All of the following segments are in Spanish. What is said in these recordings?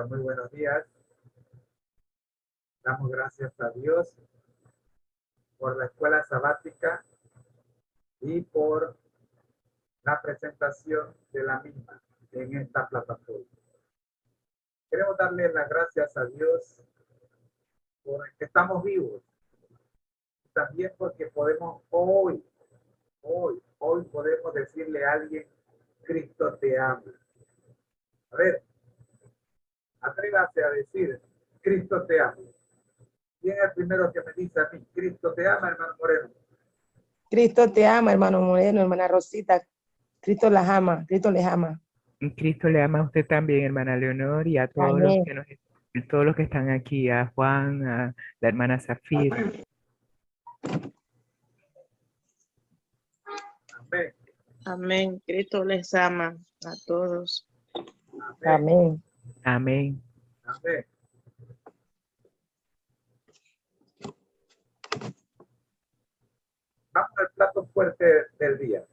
pero muy buenos días. Damos gracias a Dios por la escuela sabática y por la presentación de la misma en esta plataforma. Queremos darle las gracias a Dios por que estamos vivos. También porque podemos hoy podemos decirle a alguien, Cristo te ama. A ver, atrévase a decir, Cristo te ama. ¿Quién es el primero que me dice a mí, Cristo te ama, hermano Moreno? Cristo te ama, hermano Moreno, hermana Rosita. Cristo las ama, Cristo les ama. Cristo le ama a usted también, hermana Leonor, y a todos Amén. todos los que están aquí, a Juan, a la hermana Zafir. Amén. Amén. Cristo les ama a todos. Amén. Amén. Amén. Amén. Vamos al plato fuerte del día.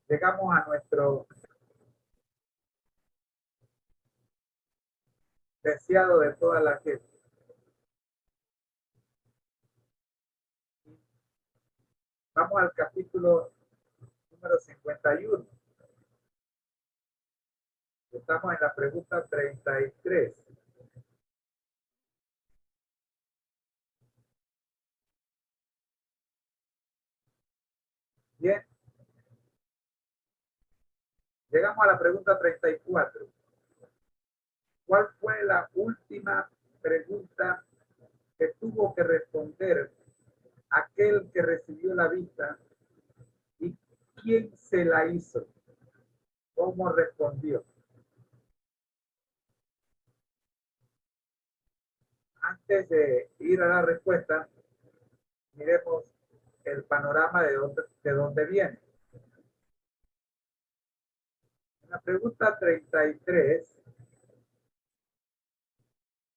Llegamos a nuestro deseado de toda la gente. Vamos al capítulo número 51. Estamos en la pregunta 33. Bien. Llegamos a la pregunta 34. ¿Cuál fue la última pregunta que tuvo que responder aquel que recibió la vista y quién se la hizo? ¿Cómo respondió? Antes de ir a la respuesta, miremos el panorama de dónde viene. En la pregunta 33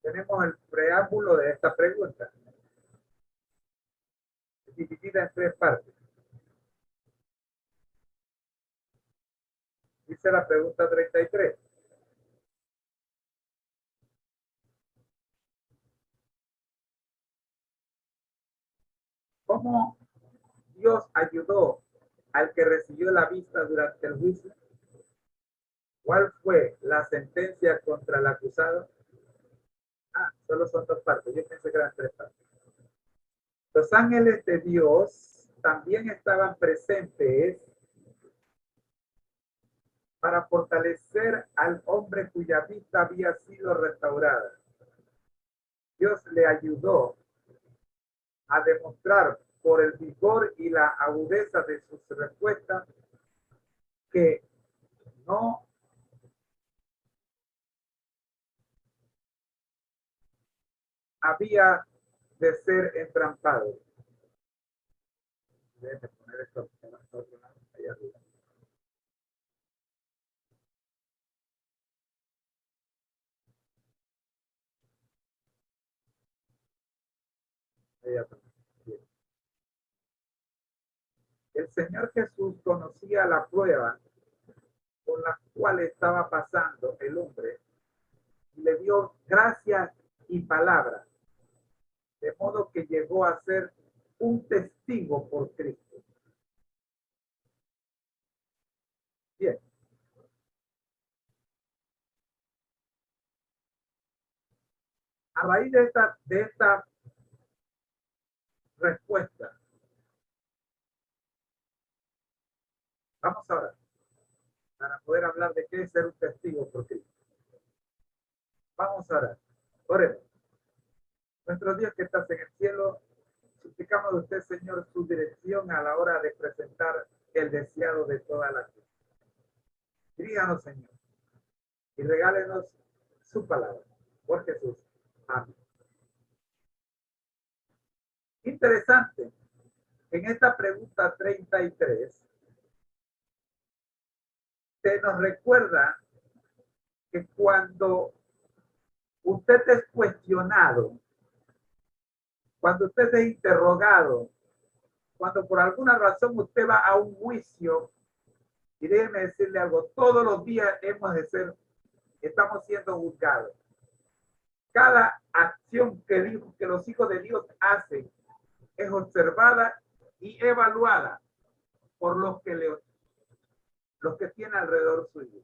tenemos el preámbulo de esta pregunta, dividida en tres partes. Dice la pregunta 33. ¿Cómo Dios ayudó al que recibió la vista durante el juicio? ¿Cuál fue la sentencia contra el acusado? Solo son dos partes. Yo pensé que eran tres partes. Los ángeles de Dios también estaban presentes para fortalecer al hombre cuya vista había sido restaurada. Dios le ayudó a demostrar por el vigor y la agudeza de sus respuestas que no había de ser entrampado. Déjenme poner esto ahí arriba. El Señor Jesús conocía la prueba por la cual estaba pasando el hombre y le dio gracia y palabra, de modo que llegó a ser un testigo por Cristo. Bien. A raíz de esta respuesta, vamos ahora para poder hablar de qué es ser un testigo por Cristo. Vamos ahora. Oremos. Nuestro Dios que estás en el cielo, suplicamos de usted, Señor, su dirección a la hora de presentar el deseado de toda la gente. Diríganos, Señor, y regálenos su palabra. Por Jesús. Amén. Interesante. En esta pregunta 33, se nos recuerda que cuando usted es cuestionado, cuando usted es interrogado, cuando por alguna razón usted va a un juicio, y déjeme decirle algo, todos los días hemos de ser estamos siendo juzgados. Cada acción que los hijos de Dios hacen es observada y evaluada por los que tienen alrededor suyo.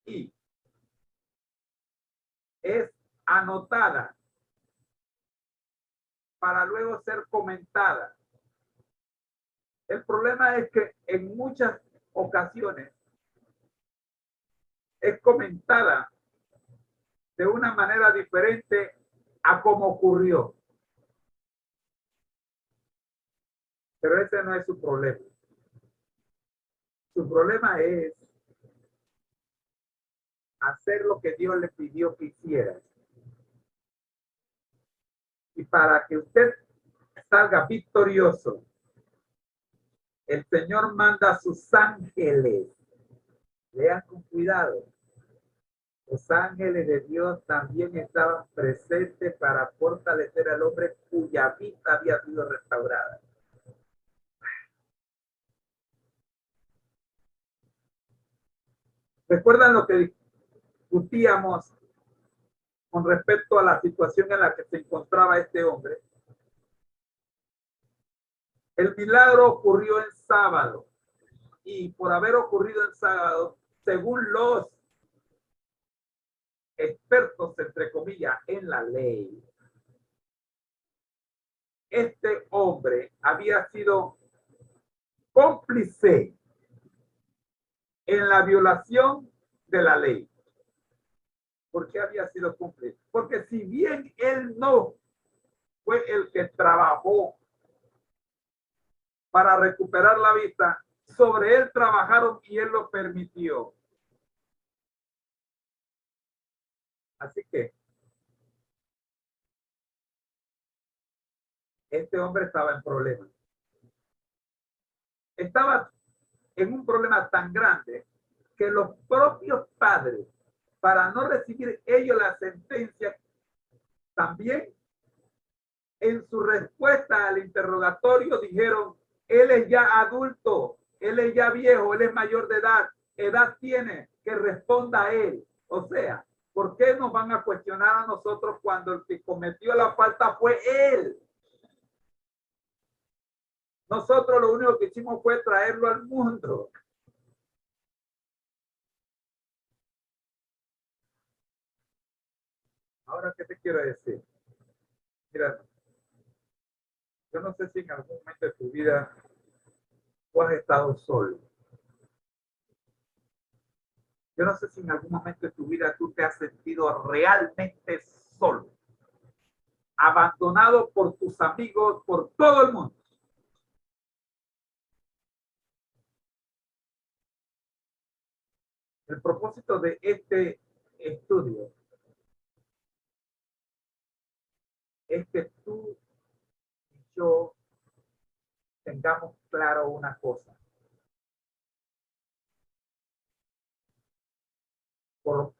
Y es anotada para luego ser comentada. El problema es que en muchas ocasiones es comentada de una manera diferente a como ocurrió. Pero ese no es su problema. Su problema es hacer lo que Dios le pidió que hiciera. Y para que usted salga victorioso, el Señor manda a sus ángeles. Lean con cuidado. Los ángeles de Dios también estaban presentes para fortalecer al hombre cuya vista había sido restaurada. ¿Recuerdan lo que discutíamos con respecto a la situación en la que se encontraba este hombre? El milagro ocurrió en sábado y por haber ocurrido en sábado, según los expertos, entre comillas, en la ley, este hombre había sido cómplice en la violación de la ley. ¿Por qué había sido cómplice? Porque si bien él no fue el que trabajó para recuperar la vista, sobre él trabajaron y él lo permitió. Así que este hombre estaba en problemas. Estaba en un problema tan grande que los propios padres, para no recibir ellos la sentencia, también en su respuesta al interrogatorio dijeron: él es ya adulto, él es ya viejo, él es mayor de edad tiene, que responda a él. O sea, ¿por qué nos van a cuestionar a nosotros cuando el que cometió la falta fue él? Nosotros lo único que hicimos fue traerlo al mundo. Ahora, ¿qué te quiero decir? Mira, yo no sé si en algún momento de tu vida tú has estado solo. Yo no sé si en algún momento de tu vida tú te has sentido realmente solo, abandonado por tus amigos, por todo el mundo. El propósito de este estudio es que tú y yo tengamos claro una cosa. Por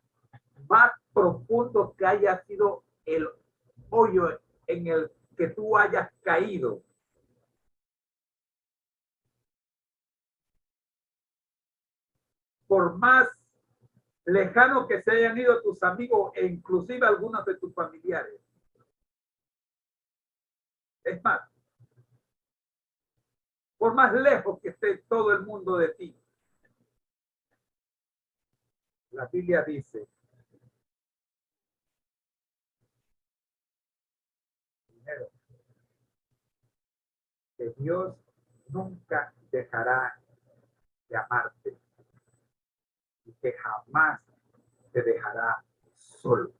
más profundo que haya sido el hoyo en el que tú hayas caído, por más lejano que se hayan ido tus amigos e inclusive algunos de tus familiares, es más, por más lejos que esté todo el mundo de ti, la Biblia dice, primero, que Dios nunca dejará de amarte y que jamás te dejará solo.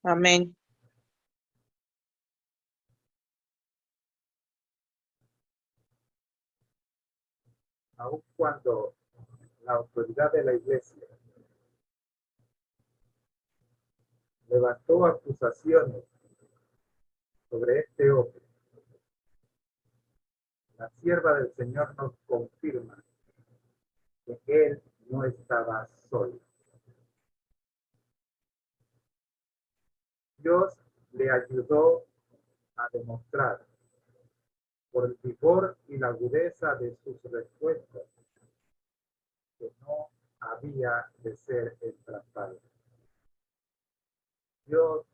Amén. Aun cuando la autoridad de la iglesia levantó acusaciones sobre este hombre, la sierva del Señor nos confirma que él no estaba solo. Dios le ayudó a demostrar por el vigor y la agudeza de sus respuestas que no había de ser entrampado. Dios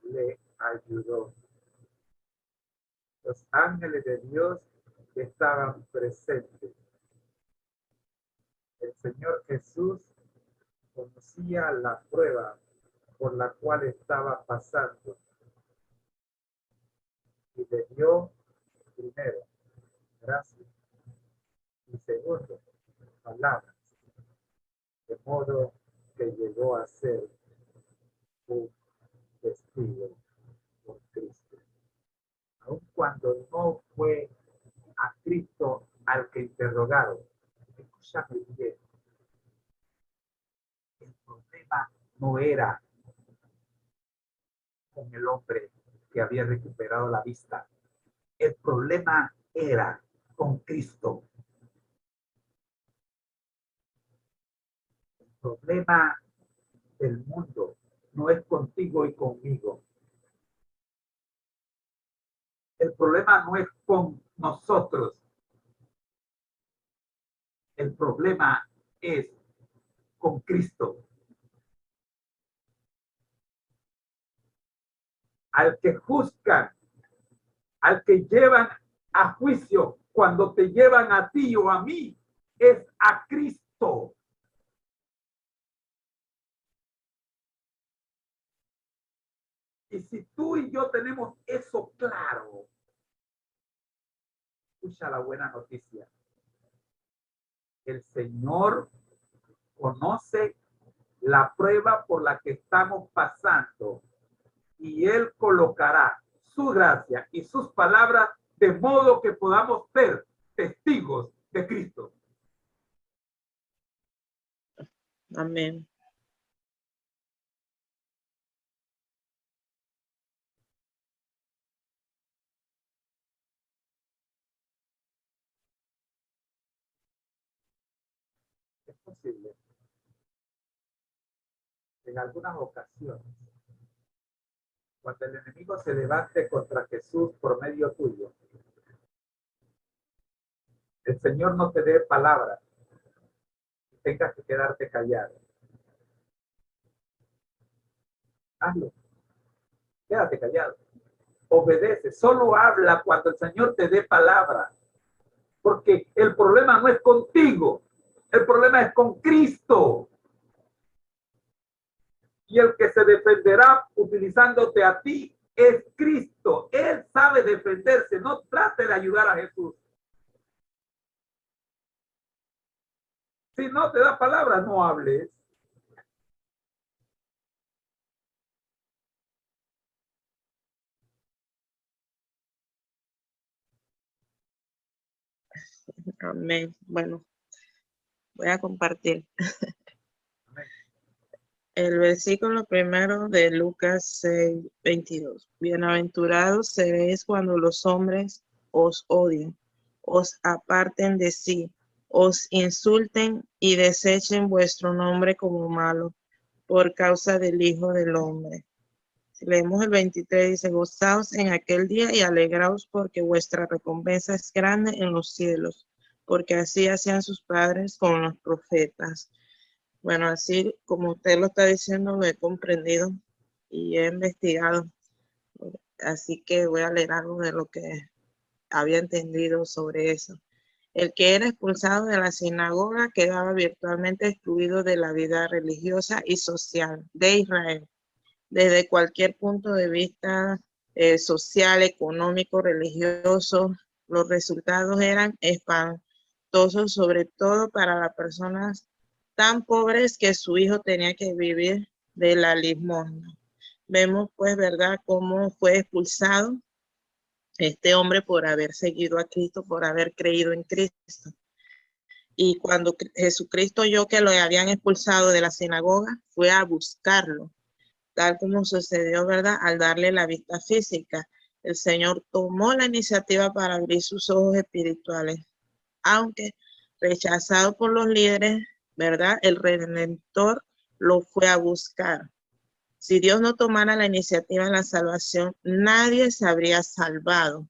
le ayudó. Los ángeles de Dios estaban presentes. El Señor Jesús conocía la prueba por la cual estaba pasando y le dio primero gracias y segundo palabras, de modo que llegó a ser un testigo por Cristo. Aun cuando no fue a Cristo al que interrogaron, escúchame bien, el problema no era con el hombre que había recuperado la vista. El problema era con Cristo. El problema del mundo no es contigo y conmigo. El problema no es con nosotros. El problema es con Cristo. Al que juzgan, al que llevan a juicio, cuando te llevan a ti o a mí, es a Cristo. Y si tú y yo tenemos eso claro, escucha la buena noticia. El Señor conoce la prueba por la que estamos pasando y Él colocará su gracia y sus palabras de modo que podamos ser testigos de Cristo. Amén. Es posible en algunas ocasiones, cuando el enemigo se levante contra Jesús por medio tuyo, el Señor no te dé palabras y tengas que quedarte callado. Hazlo. Quédate callado. Obedece. Solo habla cuando el Señor te dé palabra. Porque el problema no es contigo. El problema es con Cristo. Y el que se defenderá utilizándote a ti es Cristo. Él sabe defenderse. No trate de ayudar a Jesús. Si no te da palabras, no hables. Amén. Bueno, voy a compartir. Amén. El versículo primero de Lucas 6:22. Bienaventurados seréis cuando los hombres os odien, os aparten de sí, os insulten y desechen vuestro nombre como malo por causa del Hijo del Hombre. Si leemos el 23, dice, gozaos en aquel día y alegraos porque vuestra recompensa es grande en los cielos, porque así hacían sus padres con los profetas. Bueno, así como usted lo está diciendo, lo he comprendido y he investigado. Así que voy a leer algo de lo que había entendido sobre eso. El que era expulsado de la sinagoga quedaba virtualmente excluido de la vida religiosa y social de Israel. Desde cualquier punto de vista social, económico, religioso, los resultados eran espantosos, sobre todo para las personas tan pobres que su hijo tenía que vivir de la limosna. Vemos pues, ¿verdad?, cómo fue expulsado este hombre por haber seguido a Cristo, por haber creído en Cristo. Y cuando Jesucristo oyó que lo habían expulsado de la sinagoga, fue a buscarlo, tal como sucedió, ¿verdad?, al darle la vista física. El Señor tomó la iniciativa para abrir sus ojos espirituales, aunque rechazado por los líderes, ¿verdad?, el Redentor lo fue a buscar. Si Dios no tomara la iniciativa en la salvación, nadie se habría salvado,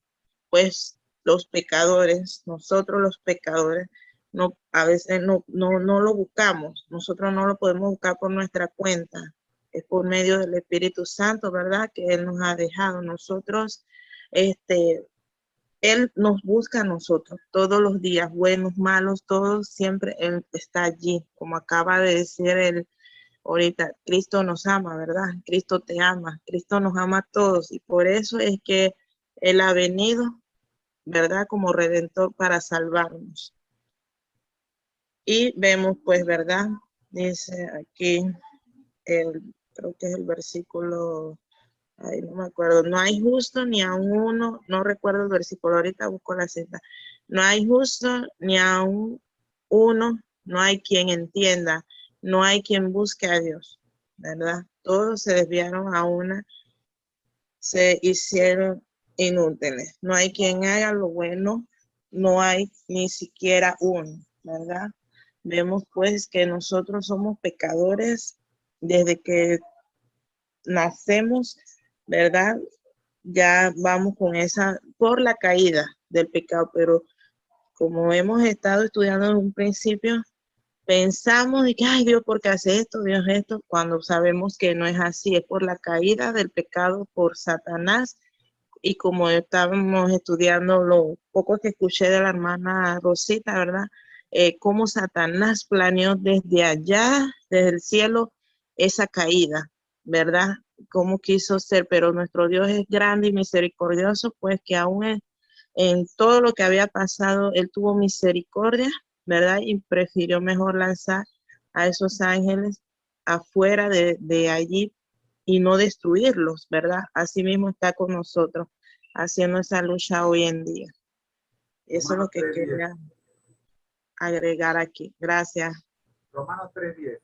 pues los pecadores, nosotros los pecadores, no, a veces no lo buscamos, nosotros no lo podemos buscar por nuestra cuenta, es por medio del Espíritu Santo, ¿verdad? Que Él nos ha dejado. Nosotros, Él nos busca a nosotros todos los días, buenos, malos, todos, siempre Él está allí, como acaba de decir Él ahorita, Cristo nos ama, ¿verdad? Cristo te ama, Cristo nos ama a todos y por eso es que Él ha venido, ¿verdad? Como Redentor para salvarnos. Y vemos, pues, ¿verdad? Dice aquí, creo que es el versículo, ay, no me acuerdo, no hay justo ni a uno, no recuerdo el versículo, ahorita busco la cita. No hay justo ni a uno, no hay quien entienda, no hay quien busque a Dios, ¿verdad? Todos se desviaron a una, se hicieron inútiles. No hay quien haga lo bueno, no hay ni siquiera uno, ¿verdad? Vemos pues que nosotros somos pecadores desde que nacemos, ¿verdad? Ya vamos con esa, por la caída del pecado, pero como hemos estado estudiando en un principio, pensamos de que, ay Dios, ¿por qué hace esto? Dios esto, cuando sabemos que no es así, es por la caída del pecado por Satanás. Y como estábamos estudiando lo poco que escuché de la hermana Rosita, ¿verdad? Cómo Satanás planeó desde allá, desde el cielo, esa caída, ¿verdad? Cómo quiso ser, pero nuestro Dios es grande y misericordioso, pues que aún en todo lo que había pasado, Él tuvo misericordia, ¿verdad? Y prefirió mejor lanzar a esos ángeles afuera de allí y no destruirlos, ¿verdad? Así mismo está con nosotros, haciendo esa lucha hoy en día. Eso es lo Romanos que 3:10. quería agregar aquí. Gracias. Romanos 3:10.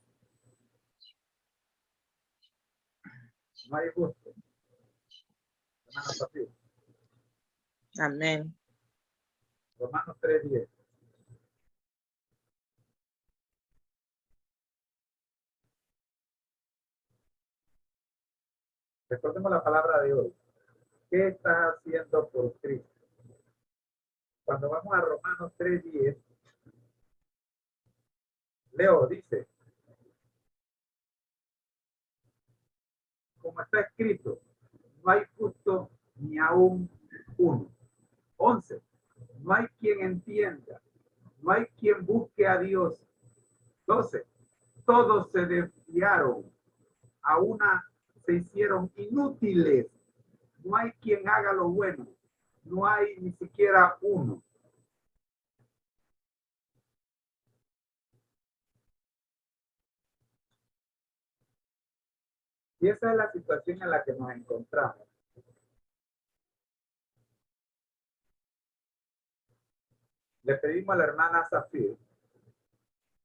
No hay justo. Hermano Zafir. Amén. Romanos 3:10. Recordemos la palabra de hoy. ¿Qué estás haciendo por Cristo? Cuando vamos a Romanos 3:10, Leo dice, como está escrito, no hay justo ni aún uno. 11. No hay quien entienda, no hay quien busque a Dios. 12. Todos se desviaron, a una se hicieron inútiles. No hay quien haga lo bueno, no hay ni siquiera uno. Y esa es la situación en la que nos encontramos. Le pedimos a la hermana Zafir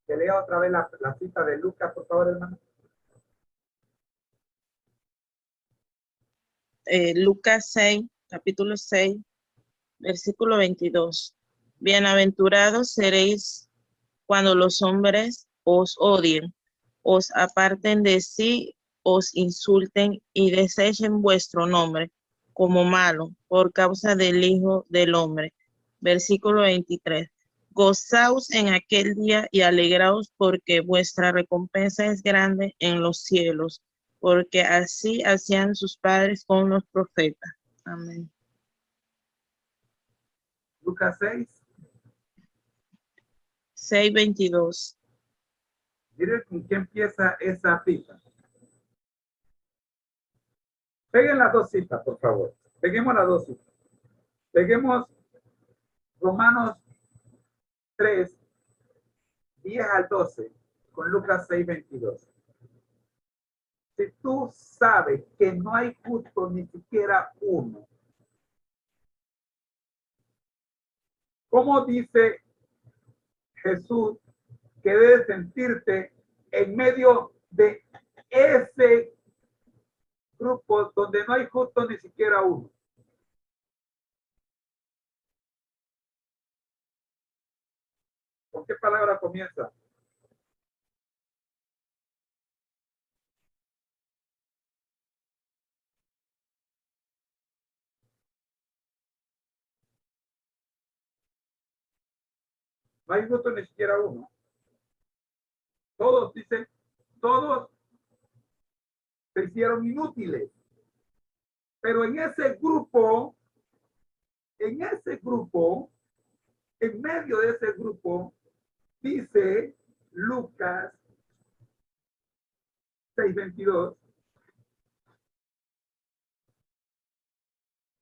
que lea otra vez la cita de Lucas, por favor, hermana. Lucas 6, capítulo 6, versículo 22. Bienaventurados seréis cuando los hombres os odien, os aparten de sí, os insulten y desechen vuestro nombre como malo por causa del Hijo del Hombre. Versículo 23. Gozaos en aquel día y alegraos porque vuestra recompensa es grande en los cielos, porque así hacían sus padres con los profetas. Amén. Lucas 6. 6:22. Miren con qué empieza esa cita. Peguen las dos citas, por favor. Peguemos las dos citas. Peguemos Romanos 3, 10 al 12, con Lucas 6, 22. Si tú sabes que no hay justo ni siquiera uno, ¿cómo dice Jesús que debes sentirte en medio de ese grupo donde no hay justo ni siquiera uno? ¿Con qué palabra comienza? No hay justo ni siquiera uno. Todos dicen, todos se hicieron inútiles. Pero en ese grupo, en medio de ese grupo, dice Lucas 6:22,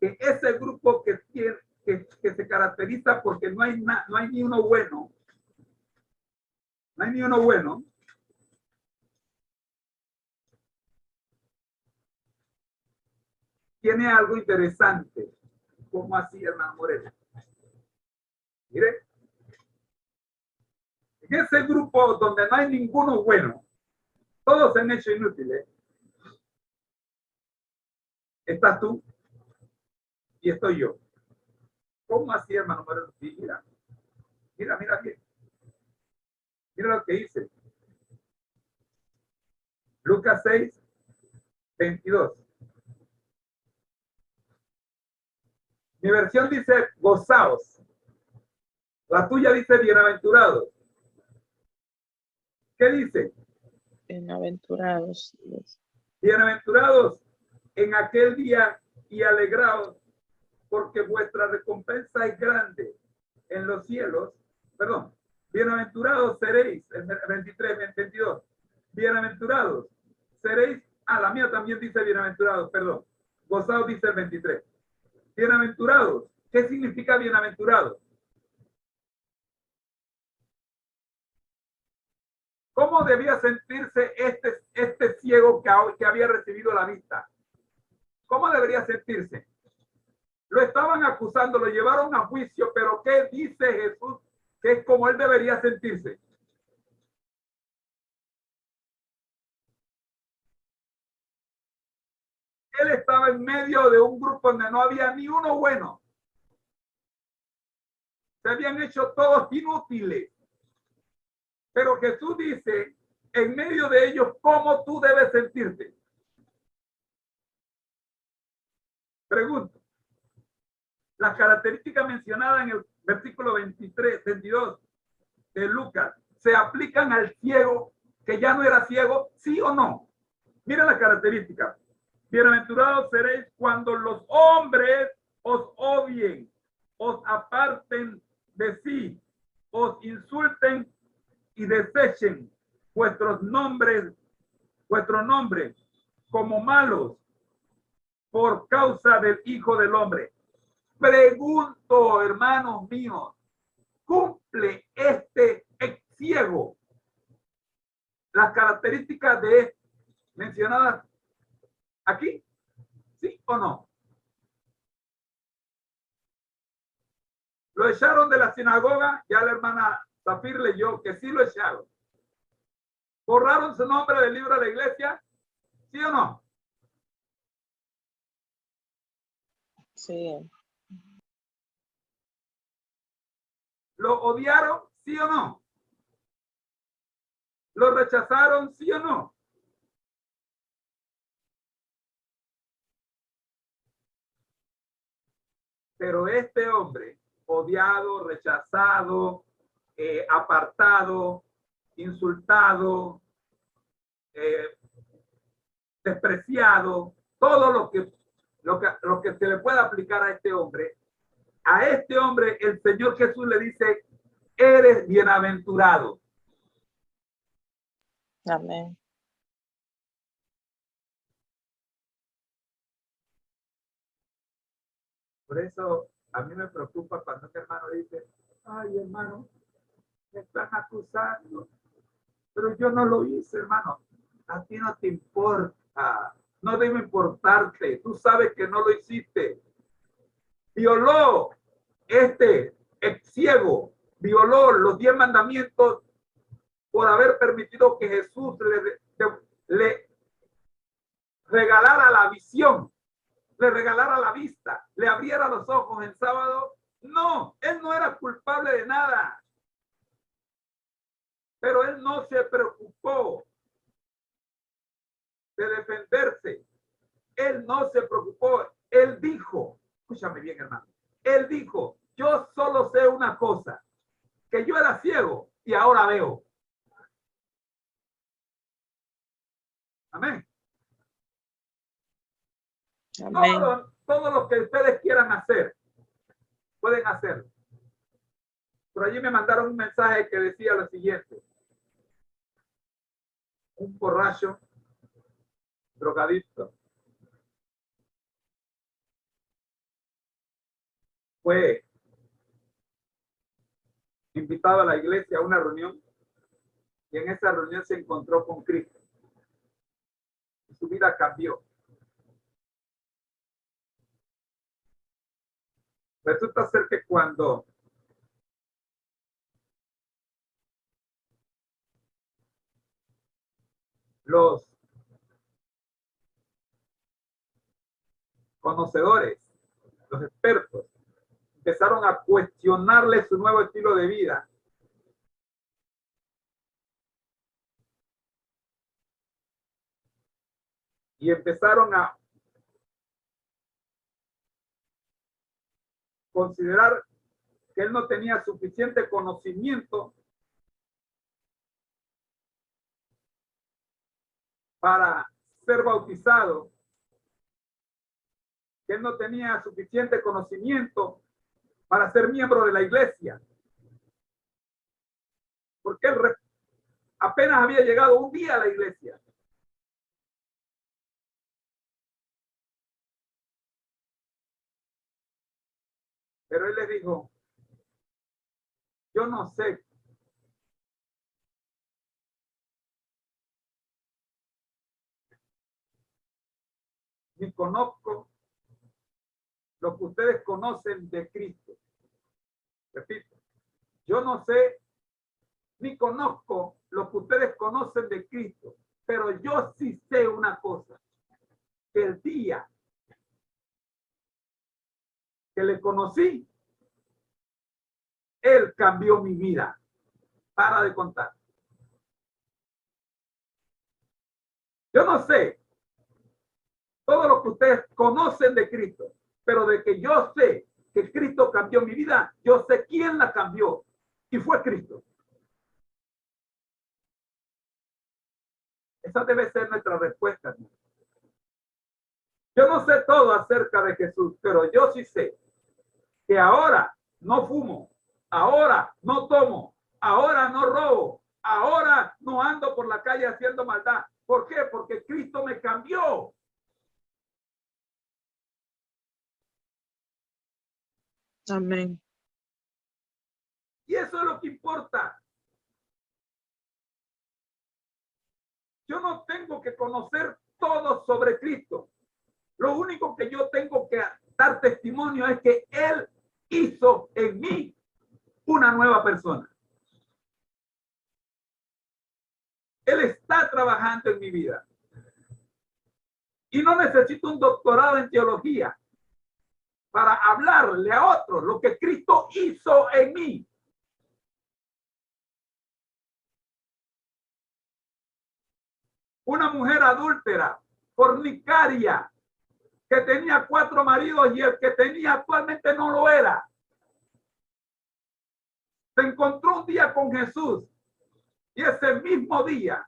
que ese grupo que se caracteriza porque no hay ni uno bueno, tiene algo interesante. ¿Cómo así, hermano Moreno? Mire, en ese grupo donde no hay ninguno bueno, todos se han hecho inútiles, estás tú y estoy yo. ¿Cómo así, hermano Moreno? Sí, mira bien. Mira lo que dice. Lucas 6:22. Mi versión dice gozaos. La tuya dice bienaventurados. ¿Qué dice? Bienaventurados. Bienaventurados en aquel día y alegraos, porque vuestra recompensa es grande en los cielos. Perdón, bienaventurados seréis, el 23, 22. Bienaventurados seréis, la mía también dice bienaventurados, perdón. Gozaos dice el 23. Bienaventurados, ¿qué significa bienaventurados? ¿Cómo debía sentirse este ciego que había recibido la vista? ¿Cómo debería sentirse? Lo estaban acusando, lo llevaron a juicio, pero ¿qué dice Jesús? Que es como él debería sentirse. Él estaba en medio de un grupo donde no había ni uno bueno. Se habían hecho todos inútiles. Pero Jesús dice, en medio de ellos, ¿cómo tú debes sentirte? Pregunto. Las características mencionadas en el versículo 22 de Lucas, ¿se aplican al ciego que ya no era ciego? ¿Sí o no? Mira las características. Bienaventurados seréis cuando los hombres os odien, os aparten de sí, os insulten y desechen vuestro nombre como malos por causa del Hijo del Hombre. Pregunto, hermanos míos, ¿cumple este ex ciego las características mencionadas aquí? ¿Sí o no? Lo echaron de la sinagoga, ya la hermana Zafir leyó que sí lo echaron. ¿Borraron su nombre del libro de la iglesia? ¿Sí o no? Sí. ¿Lo odiaron? ¿Sí o no? ¿Lo rechazaron? ¿Sí o no? Pero este hombre, odiado, rechazado, apartado, insultado, despreciado, todo lo que se le puede aplicar a este hombre el Señor Jesús le dice, eres bienaventurado. Amén. Por eso a mí me preocupa cuando un hermano dice, ay hermano, me están acusando, pero yo no lo hice, hermano. A ti no te importa, no debe importarte, tú sabes que no lo hiciste. Violó ex ciego, violó los 10 mandamientos por haber permitido que Jesús le regalara la visión, le regalara la vista, le abriera los ojos el sábado. No, él no era culpable de nada. Pero él no se preocupó de defenderse. Él no se preocupó. Él dijo, escúchame bien, hermano. Él dijo, yo solo sé una cosa, que yo era ciego y ahora veo. Amén. Amén. Todo lo que ustedes quieran hacer, pueden hacerlo. Por allí me mandaron un mensaje que decía lo siguiente. Un borracho, drogadicto, fue invitado a la iglesia a una reunión y en esa reunión se encontró con Cristo. Y su vida cambió. Resulta ser que cuando los conocedores, los expertos, empezaron a cuestionarle su nuevo estilo de vida, y empezaron a considerar que él no tenía suficiente conocimiento para ser bautizado, que él no tenía suficiente conocimiento para ser miembro de la iglesia, porque él apenas había llegado un día a la iglesia. Pero él les dijo, yo no sé ni conozco lo que ustedes conocen de Cristo. Repito, yo no sé ni conozco lo que ustedes conocen de Cristo, pero yo sí sé una cosa, que el día que le conocí, él cambió mi vida. Para de contar. Yo no sé todo lo que ustedes conocen de Cristo, pero de que yo sé que Cristo cambió mi vida, yo sé quién la cambió, y fue Cristo. Esa debe ser nuestra respuesta. Yo no sé todo acerca de Jesús, pero yo sí sé que ahora no fumo, ahora no tomo, ahora no robo, ahora no ando por la calle haciendo maldad. ¿Por qué? Porque Cristo me cambió. Amén. Y eso es lo que importa. Yo no tengo que conocer todo sobre Cristo. Lo único que yo tengo que dar testimonio es que Él hizo en mí una nueva persona. Él está trabajando en mi vida. Y no necesito un doctorado en teología para hablarle a otros lo que Cristo hizo en mí. Una mujer adúltera, fornicaria, que tenía 4 maridos y el que tenía actualmente no lo era. Se encontró un día con Jesús y ese mismo día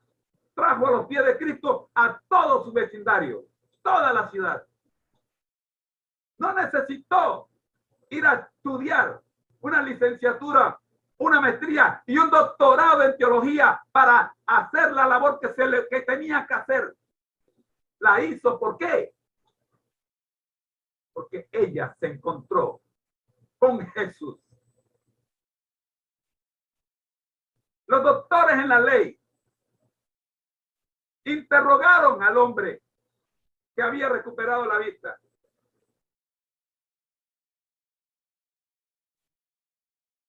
trajo a los pies de Cristo a todo su vecindario, toda la ciudad. No necesitó ir a estudiar una licenciatura, una maestría y un doctorado en teología para hacer la labor que tenía que hacer. La hizo, ¿por qué? Porque ella se encontró con Jesús. Los doctores en la ley interrogaron al hombre que había recuperado la vista.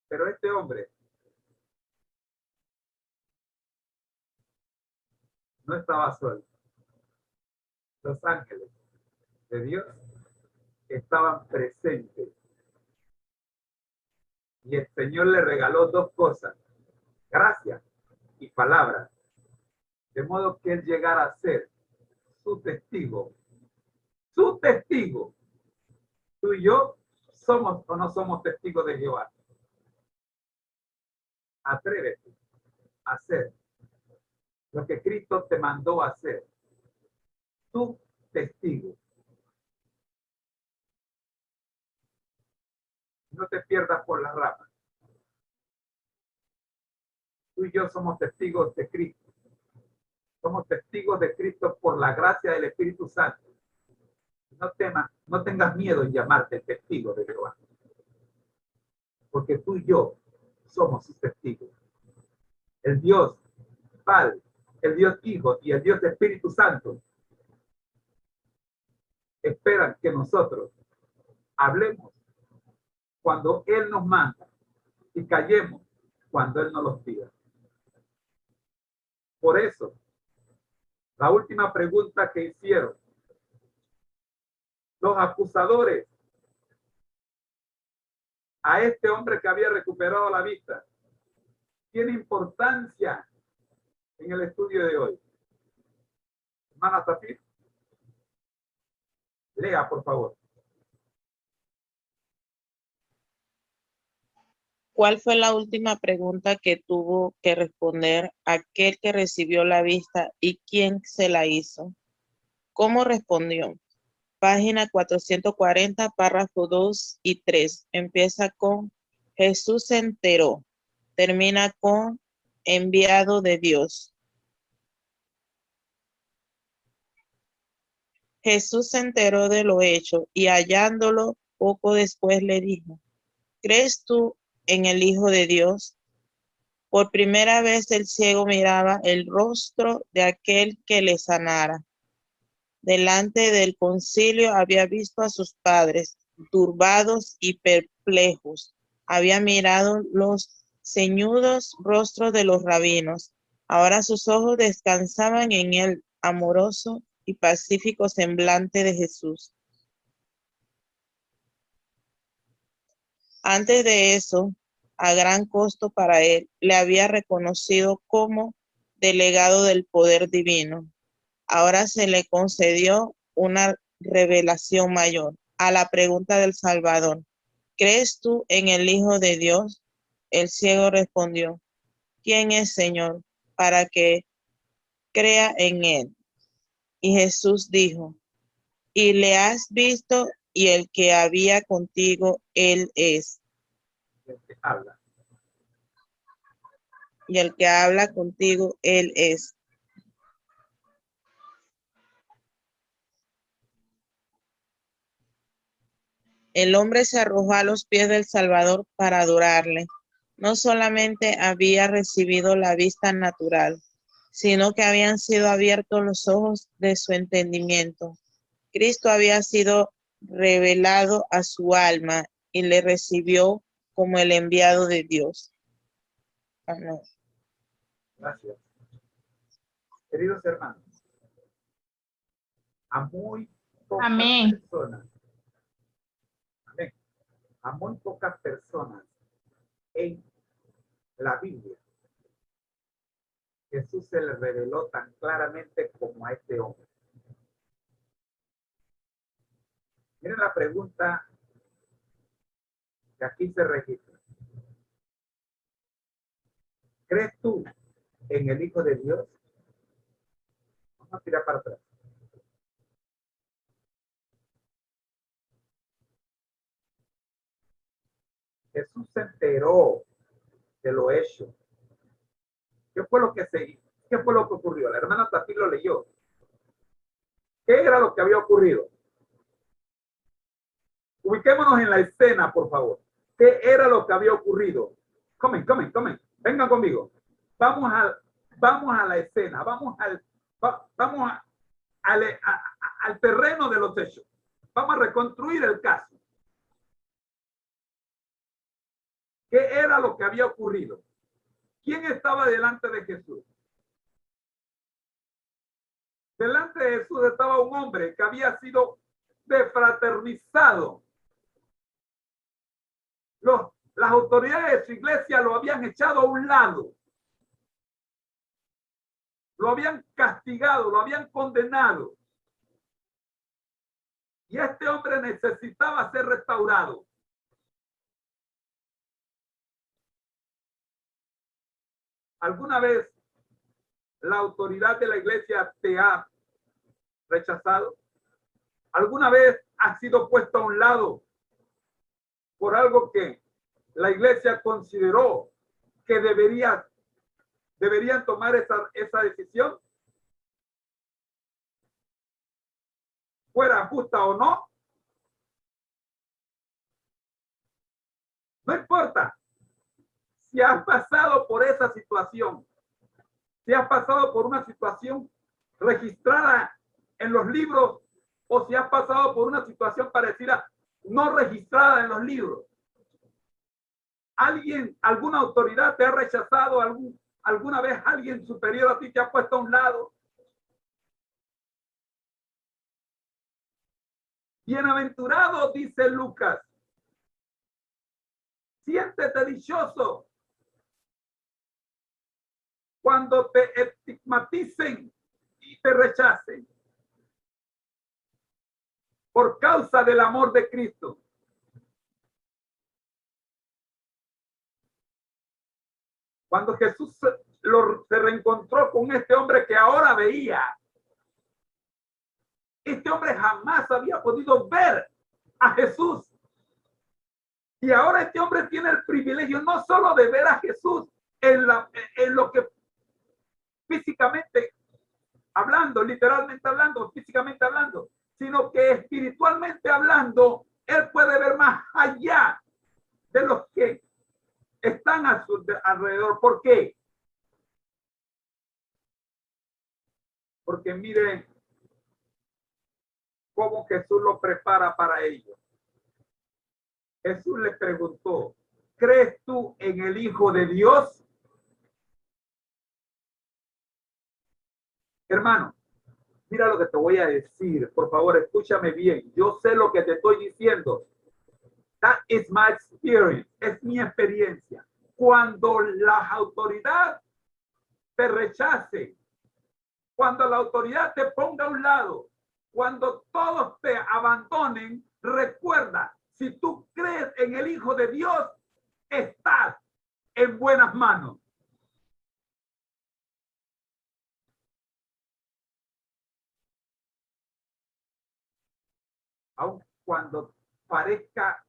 Pero este hombre no estaba solo. Los ángeles de Dios estaban presentes. Y el Señor le regaló 2 cosas: gracia y palabra. De modo que él llegara a ser su testigo. Su testigo. Tú y yo somos o no somos testigos de Jehová. Atrévete a hacer lo que Cristo te mandó a hacer. Tu testigo. No te pierdas por las ramas. Tú y yo somos testigos de Cristo. Somos testigos de Cristo por la gracia del Espíritu Santo. No temas, no tengas miedo en llamarte testigo de Jehová. Porque tú y yo somos sus testigos. El Dios Padre, el Dios Hijo y el Dios Espíritu Santo esperan que nosotros hablemos cuando Él nos manda y callemos cuando Él nos los pida. Por eso, la última pregunta que hicieron los acusadores a este hombre que había recuperado la vista tiene importancia en el estudio de hoy. Hermana Zafir, lea, por favor. ¿Cuál fue la última pregunta que tuvo que responder aquel que recibió la vista y quién se la hizo? ¿Cómo respondió? Página 440, párrafo 2 y 3. Empieza con Jesús se enteró. Termina con enviado de Dios. Jesús se enteró de lo hecho y hallándolo poco después le dijo, ¿crees tú en el Hijo de Dios? Por primera vez el ciego miraba el rostro de aquel que le sanara. Delante del concilio había visto a sus padres, turbados y perplejos. Había mirado los ceñudos rostros de los rabinos. Ahora sus ojos descansaban en el amoroso y pacífico semblante de Jesús. Antes de eso, a gran costo para él, le había reconocido como delegado del poder divino. Ahora se le concedió una revelación mayor. A la pregunta del Salvador, ¿crees tú en el Hijo de Dios? El ciego respondió, ¿quién es, Señor, para que crea en él? Y Jesús dijo, y le has visto, y el que había contigo, él es. El que habla. Y el que habla contigo, él es. El hombre se arrojó a los pies del Salvador para adorarle. No solamente había recibido la vista natural, sino que habían sido abiertos los ojos de su entendimiento. Cristo había sido revelado a su alma y le recibió como el enviado de Dios. Amén. Gracias. Queridos hermanos, a muy pocas personas, amén, a muy pocas personas en la Biblia, Jesús se le reveló tan claramente como a este hombre. Miren la pregunta que aquí se registra. ¿Crees tú en el Hijo de Dios? Vamos a tirar para atrás. Jesús se enteró de lo hecho. ¿Qué fue lo que qué fue lo que ocurrió? La hermana Tati lo leyó. ¿Qué era lo que había ocurrido? Ubiquémonos en la escena, por favor. ¿Qué era lo que había ocurrido? Comen. Vengan conmigo. Vamos a la escena. Vamos al terreno de los hechos. Vamos a reconstruir el caso. ¿Qué era lo que había ocurrido? ¿Quién estaba delante de Jesús? Delante de Jesús estaba un hombre que había sido defraternizado. Las autoridades de su iglesia lo habían echado a un lado. Lo habían castigado, lo habían condenado. Y este hombre necesitaba ser restaurado. ¿Alguna vez la autoridad de la iglesia te ha rechazado? ¿Alguna vez has sido puesto a un lado por algo que la iglesia consideró que deberían tomar esa decisión? Fuera justa o no. No importa. Si has pasado por esa situación, si has pasado por una situación registrada en los libros o si has pasado por una situación parecida no registrada en los libros. ¿Alguna autoridad te ha rechazado? ¿Alguna vez alguien superior a ti te ha puesto a un lado? Bienaventurado, dice Lucas. Siéntete dichoso cuando te estigmaticen y te rechacen por causa del amor de Cristo. Cuando Jesús se reencontró con este hombre que ahora veía, este hombre jamás había podido ver a Jesús. Y ahora este hombre tiene el privilegio no solo de ver a Jesús en lo que físicamente hablando, literalmente hablando, físicamente hablando, sino que espiritualmente hablando, él puede ver más allá de los que están a su alrededor. ¿Por qué? Porque miren cómo Jesús lo prepara para ello. Jesús le preguntó, ¿crees tú en el Hijo de Dios? Hermano, mira lo que te voy a decir. Por favor, escúchame bien. Yo sé lo que te estoy diciendo. That is my experience. Es mi experiencia. Cuando la autoridad te rechace, cuando la autoridad te ponga a un lado, cuando todos te abandonen, recuerda, si tú crees en el Hijo de Dios, estás en buenas manos. Aun cuando parezca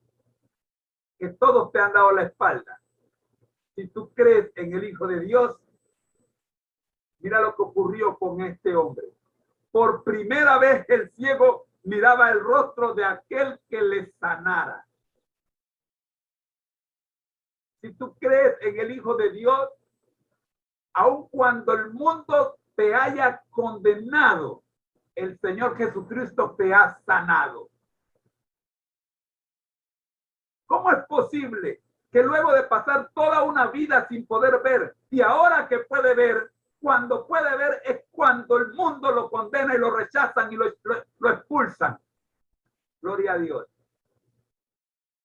que todos te han dado la espalda, si tú crees en el Hijo de Dios, mira lo que ocurrió con este hombre. Por primera vez el ciego miraba el rostro de aquel que le sanara. Si tú crees en el Hijo de Dios, aun cuando el mundo te haya condenado, el Señor Jesucristo te ha sanado. ¿Cómo es posible que luego de pasar toda una vida sin poder ver, y ahora que puede ver, cuando puede ver es cuando el mundo lo condena y lo rechazan y lo expulsan? Gloria a Dios.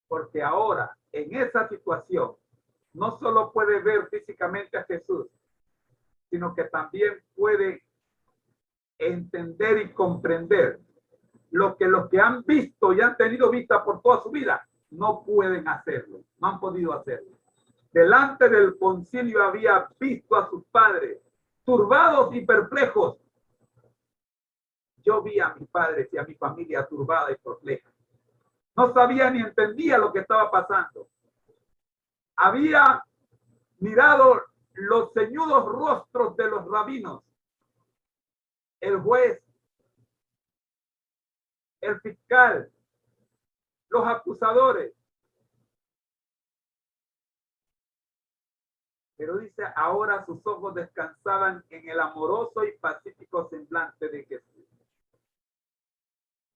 Porque ahora, en esa situación, no solo puede ver físicamente a Jesús, sino que también puede entender y comprender lo que los que han visto y han tenido vista por toda su vida no pueden hacerlo, no han podido hacerlo. Delante del concilio había visto a sus padres turbados y perplejos. Yo vi a mis padres y a mi familia turbada y perpleja. No sabía ni entendía lo que estaba pasando. Había mirado los ceñudos rostros de los rabinos, el juez, el fiscal, los acusadores. Pero dice, ahora sus ojos descansaban en el amoroso y pacífico semblante de Jesús.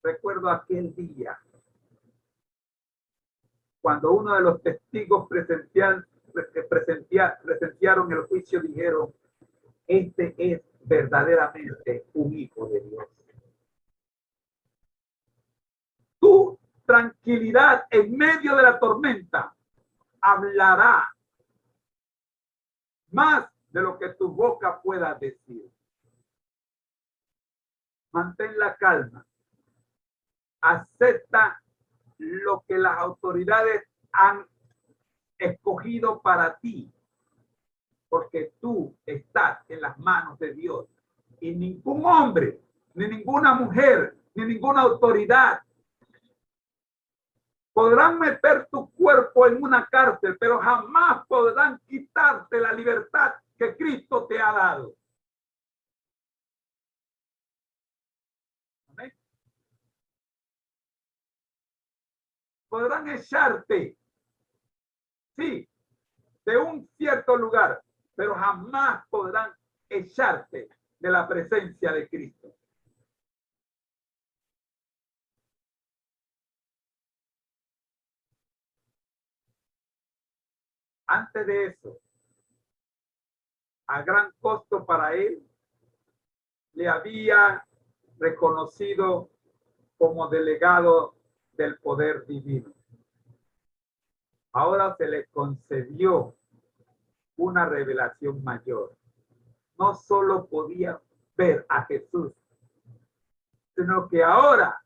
Recuerdo aquel día cuando uno de los testigos presenciaron el juicio, dijeron, este es verdaderamente un hijo de Dios. Tu tranquilidad en medio de la tormenta hablará más de lo que tu boca pueda decir. Mantén la calma. Acepta lo que las autoridades han escogido para ti. porque tú estás en las manos de Dios. Y ningún hombre, ni ninguna mujer, ni ninguna autoridad podrán meter tu cuerpo en una cárcel, pero jamás podrán quitarte la libertad que Cristo te ha dado. ¿Amén? Podrán echarte, sí, de un cierto lugar, pero jamás podrán echarte de la presencia de Cristo. Antes de eso, a gran costo para él, le había reconocido como delegado del poder divino. Ahora se le concedió una revelación mayor. No solo podía ver a Jesús, sino que ahora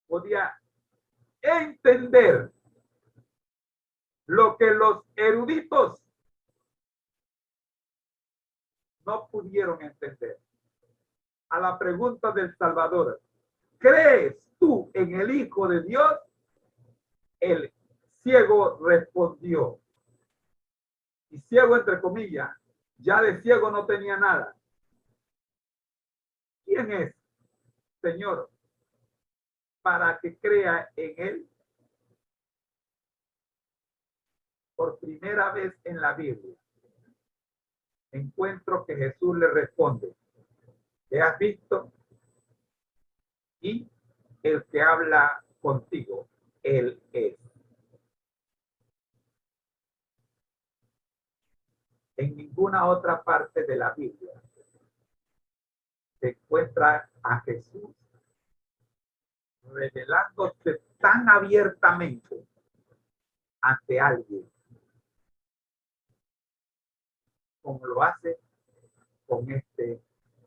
podía entender lo que los eruditos no pudieron entender. A la pregunta del Salvador, ¿crees tú en el Hijo de Dios? El ciego respondió. Y ciego entre comillas, ya de ciego no tenía nada. ¿Quién es, Señor, para que crea en él? Por primera vez en la Biblia, encuentro que Jesús le responde, ¿te has visto? Y el que habla contigo, él es. En ninguna otra parte de la Biblia se encuentra a Jesús revelándose tan abiertamente ante alguien como lo hace con este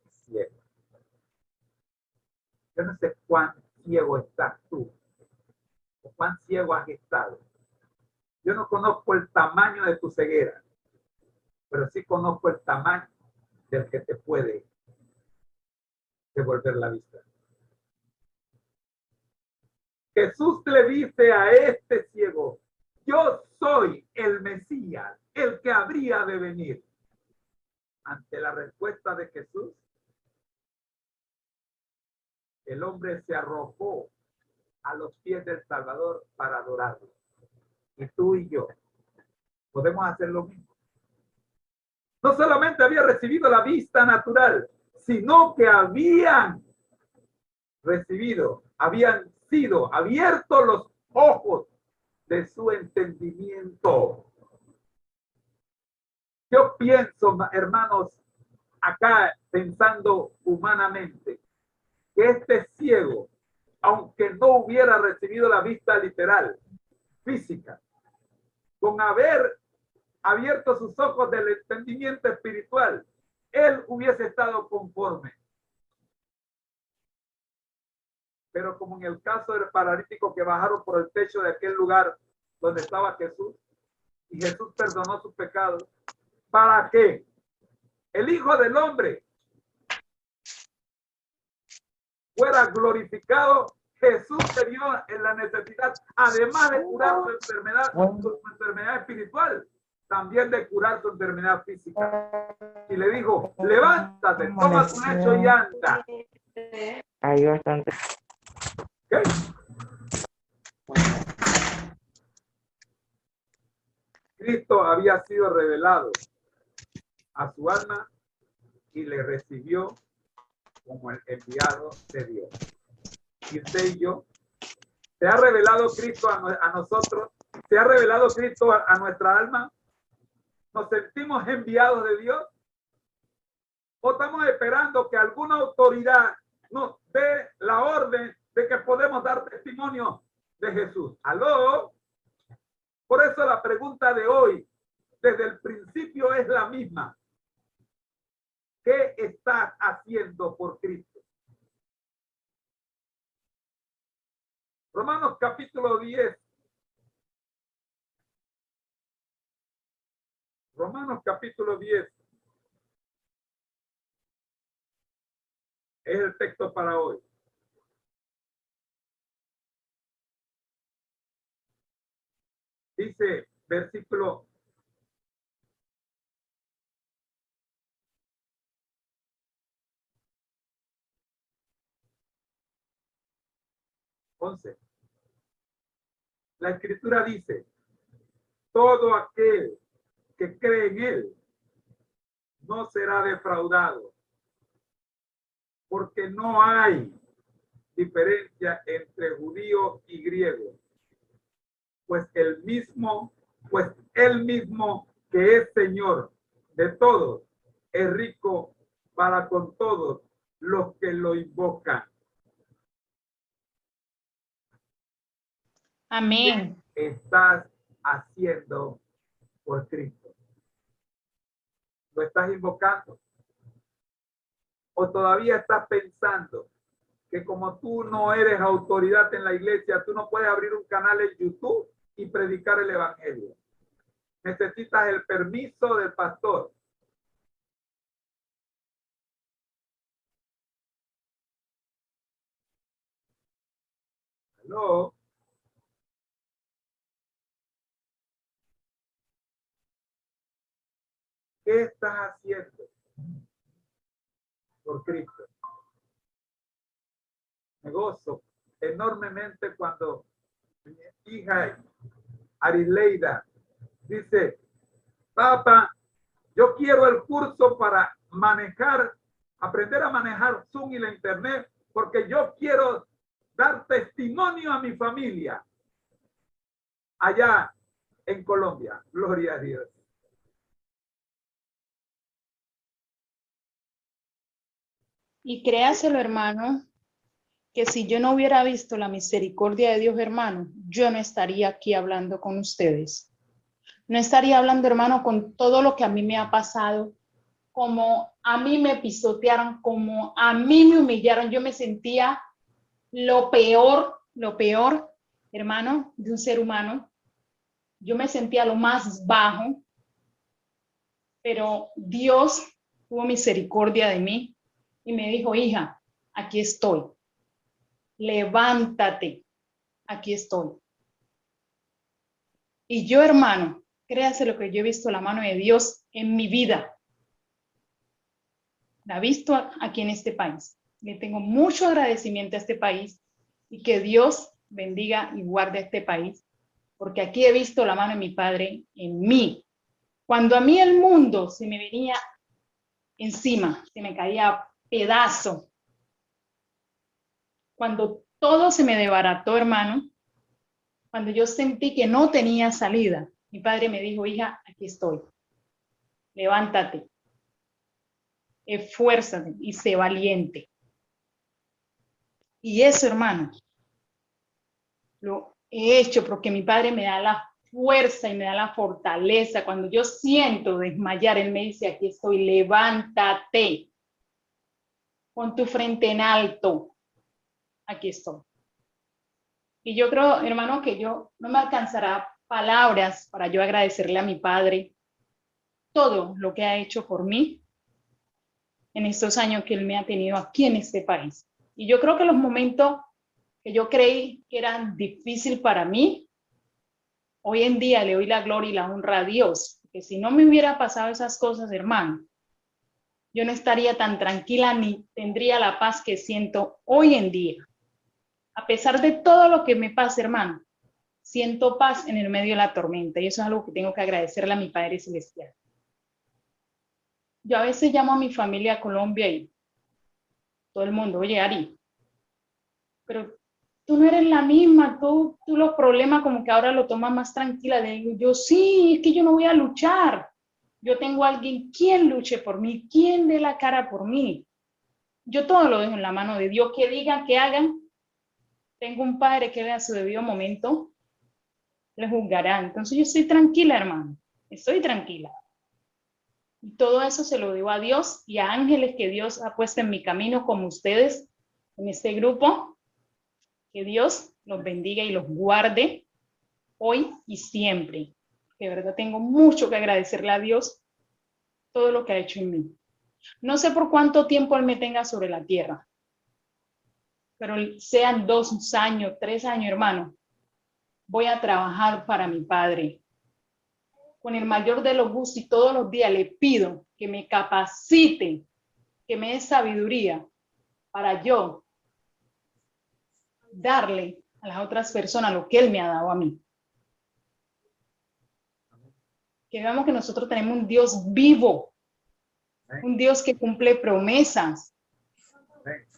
ciego. Yo no sé cuán ciego estás tú o cuán ciego has estado. Yo no conozco el tamaño de tu ceguera, pero sí conozco el tamaño del que te puede devolver la vista. Jesús le dice a este ciego, yo soy el Mesías, el que habría de venir. Ante la respuesta de Jesús, el hombre se arrojó a los pies del Salvador para adorarlo. Y tú y yo podemos hacer lo mismo. No solamente había recibido la vista natural, sino que habían sido abiertos los ojos de su entendimiento. Yo pienso, hermanos, acá pensando humanamente, que este ciego, aunque no hubiera recibido la vista literal, física, con haber abierto sus ojos del entendimiento espiritual, él hubiese estado conforme. Pero como en el caso del paralítico que bajaron por el techo de aquel lugar donde estaba Jesús, y Jesús perdonó sus pecados, para que el Hijo del Hombre fuera glorificado, Jesús se vio en la necesidad, además de curar su enfermedad espiritual, también de curar su enfermedad física. Y le dijo, levántate, toma tu lecho y anda. Hay bastante. ¿Okay? Cristo había sido revelado a su alma y le recibió como el enviado de Dios. Y usted y yo, ¿se ha revelado Cristo a nosotros? ¿Se ha revelado Cristo a nuestra alma? ¿Nos sentimos enviados de Dios? ¿O estamos esperando que alguna autoridad nos dé la orden de que podemos dar testimonio de Jesús? ¿Aló? Por eso la pregunta de hoy, desde el principio, es la misma. ¿Qué estás haciendo por Cristo? Romanos capítulo 10, Romanos capítulo 10 es el texto para hoy. Dice, versículo 11. La escritura dice, todo aquel que cree en él no será defraudado, porque no hay diferencia entre judío y griego, pues él mismo que es Señor de todos, es rico para con todos los que lo invocan. Amén. ¿Qué estás haciendo por Cristo? ¿Lo estás invocando? ¿O todavía estás pensando que como tú no eres autoridad en la iglesia, tú no puedes abrir un canal en YouTube y predicar el evangelio? Necesitas el permiso del pastor. ¿Aló? ¿Qué estás haciendo por Cristo? Me gozo enormemente cuando mi hija Arileida dice, papá, yo quiero el curso para aprender a manejar Zoom y la internet, porque yo quiero dar testimonio a mi familia allá en Colombia. Gloria a Dios. Y créaselo, hermano, que si yo no hubiera visto la misericordia de Dios, hermano, yo no estaría aquí hablando con ustedes. No estaría hablando, hermano, con todo lo que a mí me ha pasado, como a mí me pisotearon, como a mí me humillaron. Yo me sentía lo peor, hermano, de un ser humano. Yo me sentía lo más bajo, pero Dios tuvo misericordia de mí y me dijo, hija, aquí estoy. Levántate, aquí estoy. Y yo, hermano, créase lo que yo he visto la mano de Dios en mi vida. La he visto aquí en este país. Le tengo mucho agradecimiento a este país y que Dios bendiga y guarde a este país, porque aquí he visto la mano de mi Padre en mí. Cuando a mí el mundo se me venía encima, se me caía a pedazo, cuando todo se me desbarató, hermano, cuando yo sentí que no tenía salida, mi padre me dijo, hija, aquí estoy, levántate, esfuérzate y sé valiente. Y eso, hermano, lo he hecho porque mi padre me da la fuerza y me da la fortaleza. Cuando yo siento desmayar, él me dice, aquí estoy, levántate, pon tu frente en alto, aquí estoy. Y yo creo, hermano, que yo no me alcanzará palabras para yo agradecerle a mi padre todo lo que ha hecho por mí en estos años que él me ha tenido aquí en este país. Y yo creo que los momentos que yo creí que eran difíciles para mí, hoy en día le doy la gloria y la honra a Dios, porque si no me hubiera pasado esas cosas, hermano, yo no estaría tan tranquila ni tendría la paz que siento hoy en día. A pesar de todo lo que me pasa, hermano, siento paz en el medio de la tormenta y eso es algo que tengo que agradecerle a mi Padre Celestial. Yo a veces llamo a mi familia a Colombia y todo el mundo, oye, Ari, pero tú no eres la misma, tú los problemas como que ahora lo tomas más tranquila. Yo sí, es que yo no voy a luchar. Yo tengo a alguien quien luche por mí, quien dé la cara por mí. Yo todo lo dejo en la mano de Dios, que digan, que hagan. Tengo un Padre que a su debido momento le juzgará. Entonces yo estoy tranquila, hermano, estoy tranquila. Y todo eso se lo digo a Dios y a ángeles que Dios ha puesto en mi camino como ustedes en este grupo. Que Dios los bendiga y los guarde hoy y siempre. De verdad tengo mucho que agradecerle a Dios todo lo que ha hecho en mí. No sé por cuánto tiempo Él me tenga sobre la tierra, pero sean 2 años, 3 años, hermano, voy a trabajar para mi Padre. Con el mayor de los gustos y todos los días le pido que me capacite, que me dé sabiduría para yo darle a las otras personas lo que Él me ha dado a mí. Que veamos que nosotros tenemos un Dios vivo, un Dios que cumple promesas. Amén.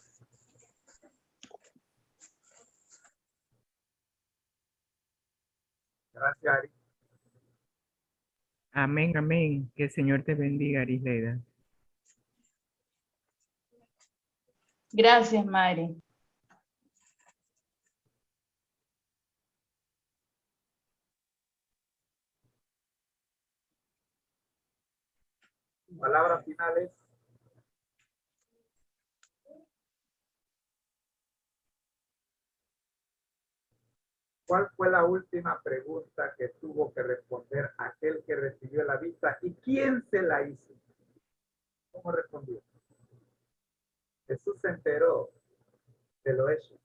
Gracias, Ari. Amén, amén. Que el Señor te bendiga, Arisleida. Gracias, Madre. Palabras finales. ¿Cuál fue la última pregunta que tuvo que responder aquel que recibió la vista y quién se la hizo? ¿Cómo respondió? Jesús se enteró de lo hecho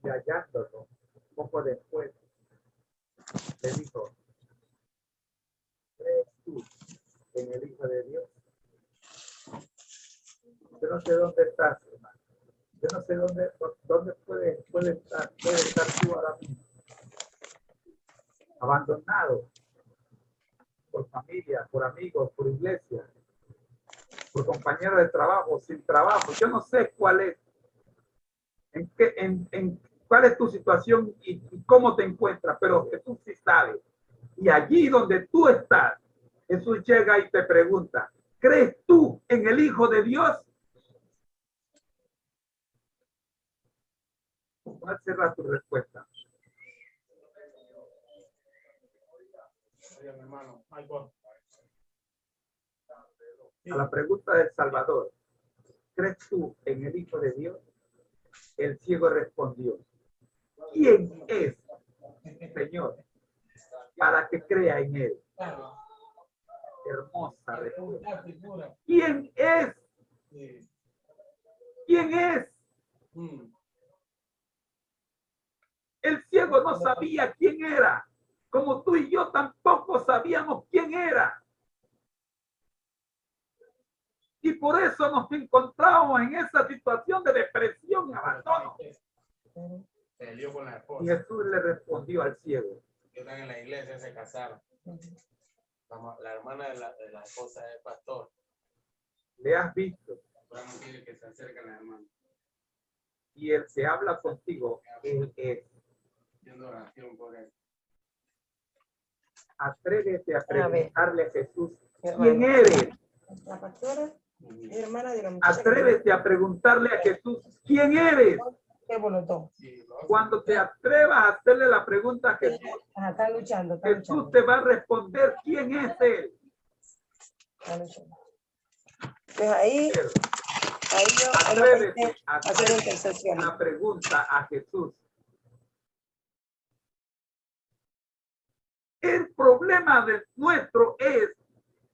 y hallándolo poco después le dijo: ¿crees tú en el Hijo de Dios? Yo no sé dónde estás, hermano. Yo no sé dónde puede estar tú ahora mismo. Abandonado por familia, por amigos, por iglesia, por compañeros de trabajo, sin trabajo. Yo no sé cuál es, cuál es tu situación y cómo te encuentras, pero Jesús sí sabe. Y allí donde tú estás, Jesús llega y te pregunta: ¿crees tú en el Hijo de Dios? ¿Cuál será tu respuesta? A la pregunta del Salvador: ¿crees tú en el Hijo de Dios? El ciego respondió: ¿quién es, Señor, para que crea en él? Hermosa respuesta. ¿Quién es? ¿Quién es? El ciego no sabía quién era, como tú y yo tampoco sabíamos quién era. Y por eso nos encontramos en esa situación de depresión y abandono. Salió con la Y esposa. Jesús le respondió al ciego: Que están en la iglesia, se casaron. La hermana de la esposa del pastor. ¿le has visto? Ahora no quiere que se acerque a la hermana. Y el que habla contigo, él es. Haciendo oración por él. Atrévete a preguntarle a Jesús: Hermano. ¿quién eres? La pastora es hermana de la muchacha Atrévete a preguntarle a Jesús: ¿quién eres? que volotó. Sí, Cuando te atrevas a hacerle la pregunta a Jesús, Ajá, está luchando, está Jesús luchando. te va a responder quién es él. Está luchando. Pues ahí yo Atrévete a hacer hacer intercesión. una pregunta a Jesús. El problema nuestro es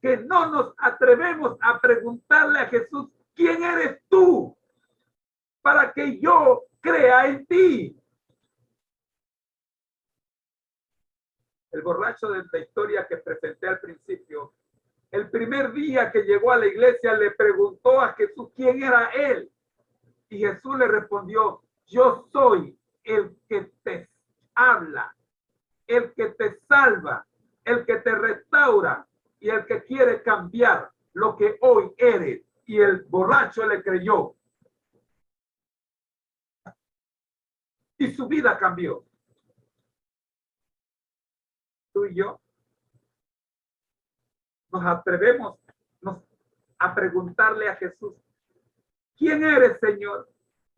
que no nos atrevemos a preguntarle a Jesús: ¿quién eres tú? Para que yo crea en ti. El borracho de la historia que presenté al principio, el primer día que llegó a la iglesia le preguntó a Jesús quién era él. Y Jesús le respondió: yo soy el que te habla, el que te salva, el que te restaura y el que quiere cambiar lo que hoy eres. Y el borracho le creyó. Y su vida cambió. Tú y yo nos atrevemos a preguntarle a Jesús: ¿quién eres, Señor,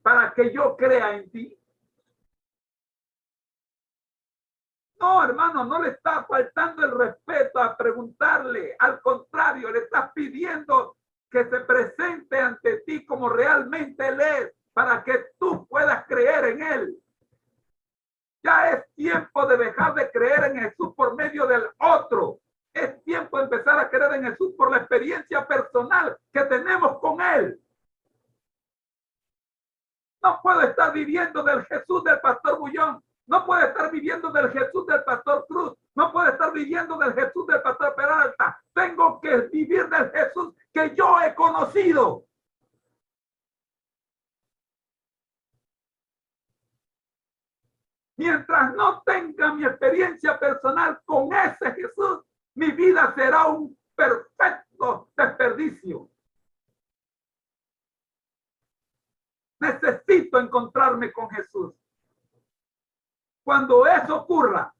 para que yo crea en ti? No, hermano, no le está faltando el respeto a preguntarle. Al contrario, le estás pidiendo que se presente ante ti como realmente Él es, para que tú puedas creer en Él. Ya es tiempo de dejar de creer en Jesús por medio del creer en Jesús por la experiencia personal que tenemos con Él. No puedo estar viviendo del Jesús del pastor Bullón. No puedo estar viviendo del Jesús del pastor Cruz. No puedo estar viviendo del Jesús del pastor Peralta. Tengo que vivir del Jesús que yo he conocido. Mientras no tenga mi experiencia personal con ese Jesús, mi vida será un perfecto desperdicio. Necesito encontrarme con Jesús. Cuando eso ocurra,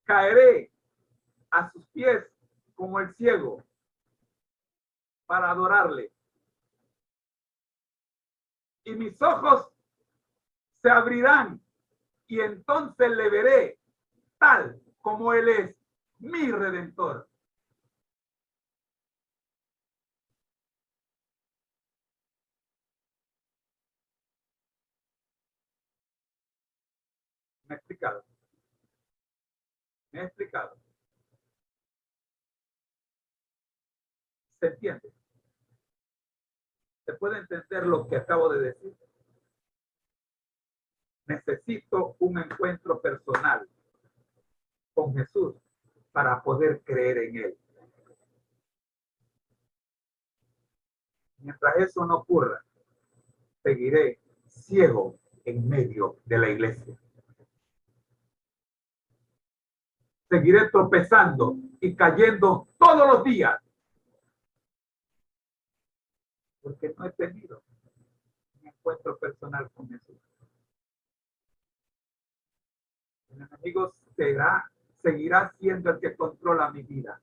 caeré a sus pies como el ciego para adorarle. Y mis ojos se abrirán y entonces le veré tal como Él es, mi Redentor. ¿Me he explicado? ¿Me he explicado? ¿Se entiende? ¿Se puede entender lo que acabo de decir? Necesito un encuentro personal con Jesús para poder creer en Él. Mientras eso no ocurra, seguiré ciego en medio de la iglesia. Seguiré tropezando y cayendo todos los días. Porque no he tenido un encuentro personal con Jesús. El enemigo seguirá siendo el que controla mi vida.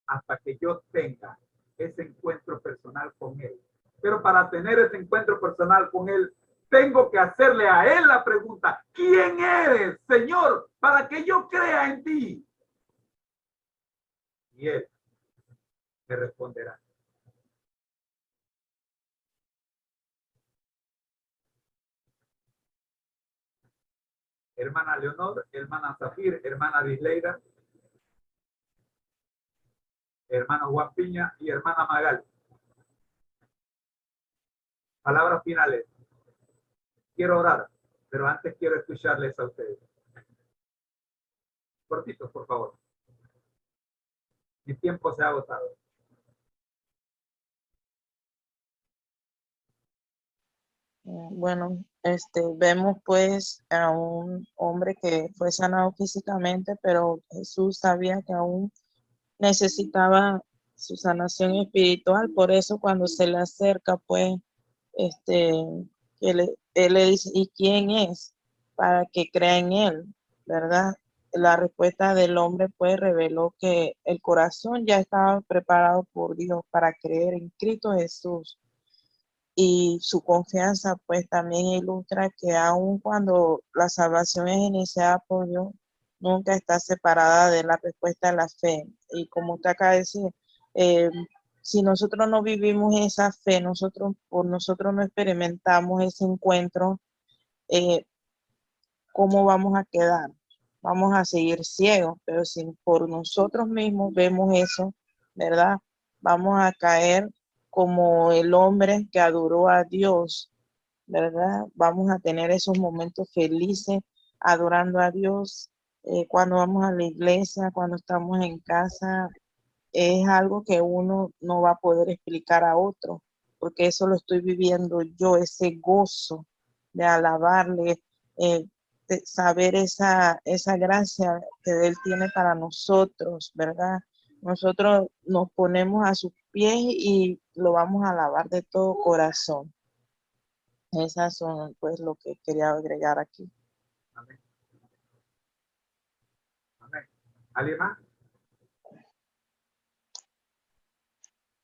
Hasta que yo tenga ese encuentro personal con Él. Pero para tener ese encuentro personal con Él, tengo que hacerle a Él la pregunta: ¿quién eres, Señor, para que yo crea en ti? Y Él me responderá. Hermana Leonor, hermana Zafir, hermana Disleida, hermano Juan Piña y hermana Magal. Palabras finales. Quiero orar, pero antes quiero escucharles a ustedes. Cortitos, por favor. Mi tiempo se ha agotado. Bueno, vemos pues a un hombre que fue sanado físicamente, pero Jesús sabía que aún necesitaba su sanación espiritual. Por eso cuando se le acerca, pues, él le dice: ¿y quién es para que crea en él? ¿Verdad? La respuesta del hombre pues reveló que el corazón ya estaba preparado por Dios para creer en Cristo Jesús. Y su confianza pues también ilustra que aun cuando la salvación es iniciada por Dios, nunca está separada de la respuesta de la fe. Y como usted acaba de decir, si nosotros no vivimos esa fe, nosotros no experimentamos ese encuentro, ¿cómo vamos a quedar? Vamos a seguir ciegos, pero si por nosotros mismos vemos eso, ¿verdad? Vamos a caer como el hombre que adoró a Dios, ¿verdad? Vamos a tener esos momentos felices adorando a Dios. Cuando vamos a la iglesia, cuando estamos en casa, es algo que uno no va a poder explicar a otro, porque eso lo estoy viviendo yo, ese gozo de alabarle, de saber esa gracia que Él tiene para nosotros, ¿verdad? Nosotros nos ponemos a sus pies y lo vamos a alabar de todo corazón. Esas son pues lo que quería agregar aquí. Amén. Amén. ¿Alguien más?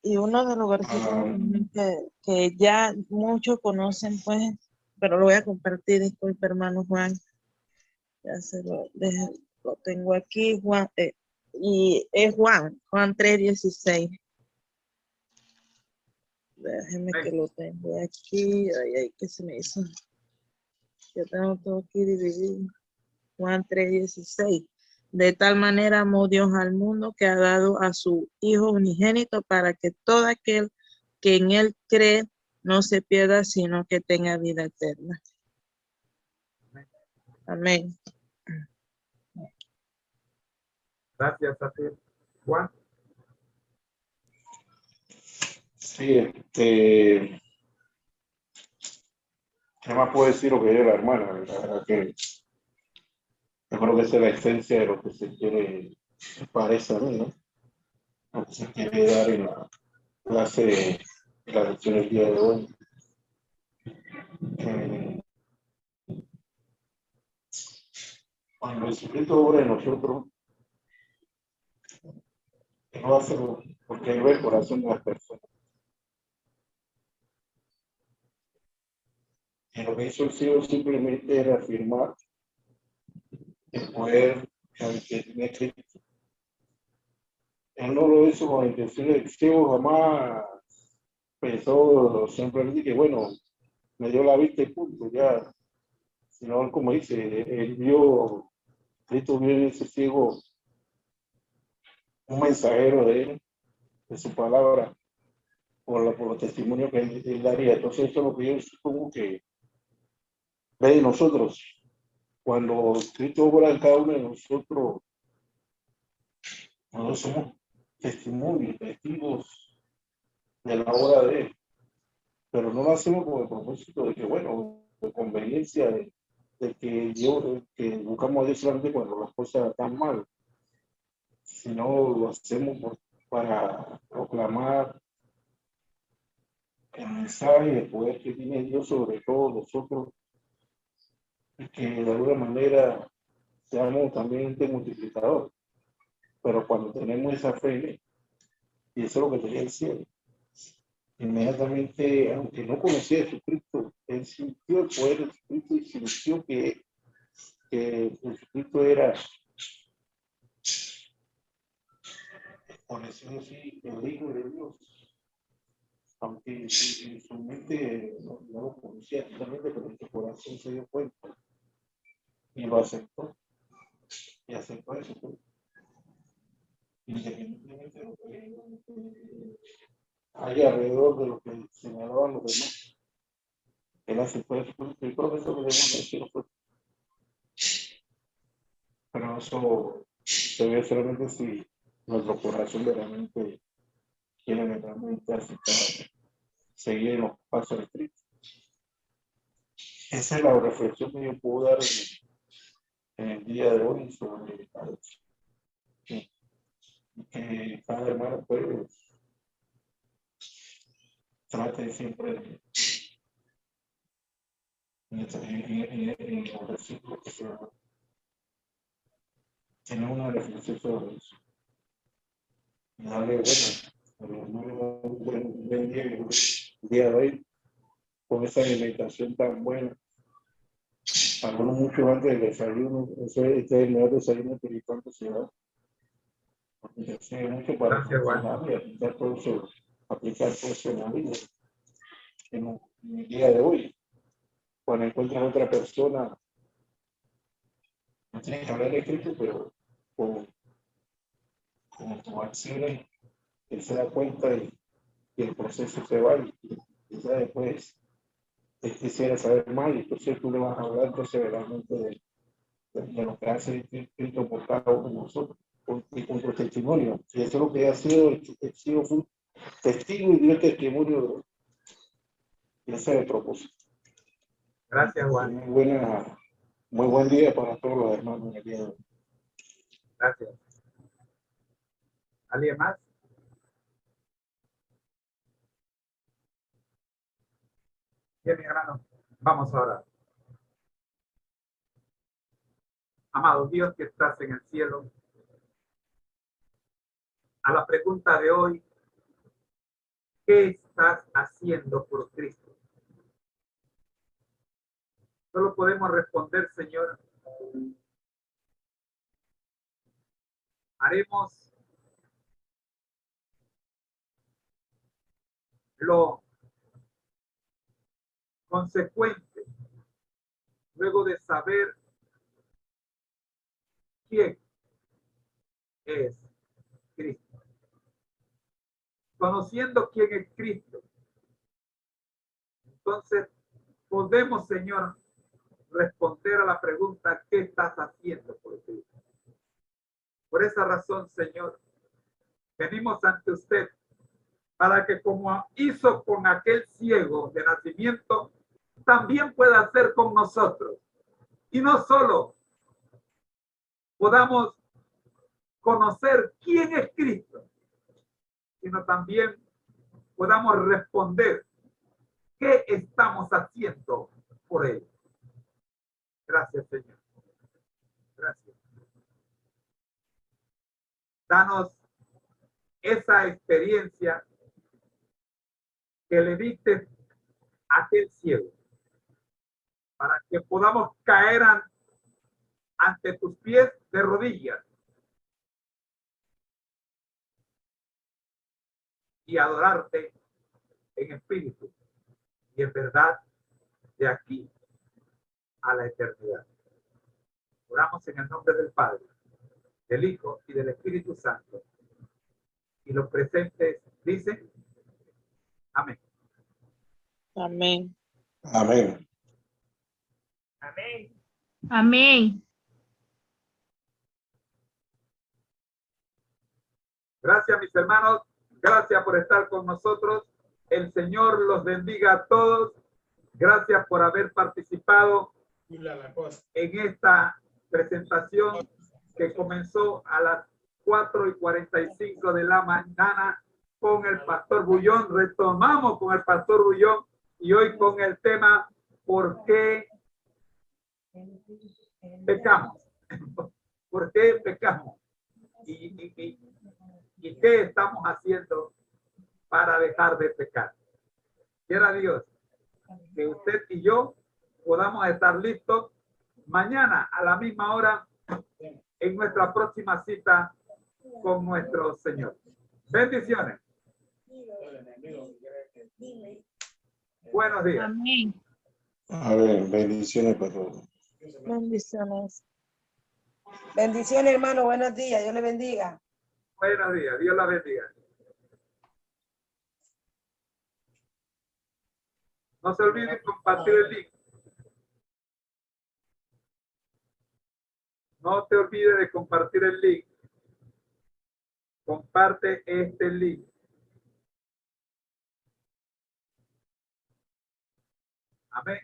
Y uno de los versículos que ya muchos conocen, pues, pero lo voy a compartir, disculpe, hermano Juan. Ya lo tengo aquí, Juan, y es Juan 3:16. Déjeme que lo tengo aquí. Ay, que se me hizo. Yo tengo todo aquí dividido. Juan 3:16. De tal manera amó Dios al mundo que ha dado a su Hijo unigénito para que todo aquel que en él cree no se pierda, sino que tenga vida eterna. Amén. Gracias a ti. Juan, Sí, ¿qué más puedo decir lo que dice la hermana? La verdad que yo creo que esa es la esencia de lo que se quiere, me parece a mí, ¿no? Lo que se quiere dar en la clase de la lección del día de hoy. Eh, Cuando Jesucristo obra en nosotros, que no hace porque Él ve el corazón de las personas. Y lo que hizo el Señor simplemente era afirmar el poder que tiene Cristo. Él no lo hizo con la intención de que Ciego jamás pensó simplemente que, bueno, me dio la vista y punto, ya. Sino, como dice, él vio, Cristo vio en ese ciego un mensajero de él, de su palabra, por los testimonios que él daría. Entonces, eso es lo que yo supongo que ve de nosotros. Cuando Cristo obra en cada uno de nosotros, nosotros somos testimonios, testigos de la obra de él. Pero no lo hacemos con el propósito de que, bueno, de conveniencia, de que yo, que buscamos a Dios solamente cuando las cosas están mal, sino lo hacemos para proclamar el mensaje, el poder que tiene Dios sobre todos nosotros, y que de alguna manera seamos también de multiplicador. Pero cuando tenemos esa fe, y eso es lo que tenía el cielo, inmediatamente, aunque no conocía a Jesucristo, él sintió el poder de Jesucristo y sintió que Jesucristo era, por decirlo así, el Hijo de Dios. Aunque en su mente no lo conocía totalmente, pero en su corazón se dio cuenta y lo aceptó. Y aceptó eso. Independientemente de lo que hay alrededor de lo que señalaban los demás. Él aceptó eso. El profesor que debemos decir fue. Pero eso se ve solamente si nuestro corazón realmente quiere realmente aceptar, seguir en los pasos de Cristo. Esa es la reflexión que yo puedo dar en el día de hoy sobre que cada hermano pues trate siempre de en los versículos que se tener una reflexión sobre eso y darle un buen día, el día de hoy con esa alimentación tan buena. Algunos mucho antes del desayuno, este es el mejor desayuno espiritual que se da. Porque se ve mucho para funcionar y aplicar todo eso en la vida. En el día de hoy, cuando encuentras a otra persona, no tienes que hablar de Cristo, pero con tus acciones, él se da cuenta y el proceso se va y ya después él quisiera saber más y entonces tú le vas a hablar entonces realmente de lo que hace Cristo por cada uno de nosotros y con tu testimonio. Y eso es lo que ha sido, el sido fue un testigo y dio testimonio y ese es el propósito. gracias, Juan. Muy buen día para todos los hermanos en el día de hoy. Gracias. ¿Alguien más? Bien, mi hermano, vamos ahora. Amado Dios que estás en el cielo, a la pregunta de hoy, ¿qué estás haciendo por Cristo? Solo podemos responder, Señor, haremos lo consecuente luego de saber quién es Cristo. Conociendo quién es Cristo, entonces podemos, Señor, responder a la pregunta, ¿qué estás haciendo por Cristo? Por esa razón, Señor, venimos ante usted para que, como hizo con aquel ciego de nacimiento, también pueda hacer con nosotros. Y no solo podamos conocer quién es Cristo, sino también podamos responder qué estamos haciendo por él. Gracias, Señor. Gracias. Danos esa experiencia que le diste a aquel ciego, para que podamos caer ante tus pies de rodillas y adorarte en espíritu y en verdad de aquí a la eternidad. Oramos en el nombre del Padre, del Hijo y del Espíritu Santo. Y los presentes dicen amén. Amén. Amén. Amén. Amén. Gracias, mis hermanos. Gracias por estar con nosotros. El Señor los bendiga a todos. Gracias por haber participado en esta presentación que comenzó a las 4:45 de la mañana con el pastor Bullón. Retomamos con el pastor Bullón y hoy con el tema ¿por qué pecamos? ¿Por qué pecamos? ¿Y qué estamos haciendo para dejar de pecar? Quiera Dios que usted y yo podamos estar listos mañana a la misma hora en nuestra próxima cita con nuestro Señor. Bendiciones. Buenos días. Amén. Amén. Bendiciones para todos. Bendiciones. Bendiciones, hermano. Buenos días. Dios le bendiga. Buenos días. Dios la bendiga. No se olviden compartir el link. No te olvides de compartir el link. Comparte este link. Amén.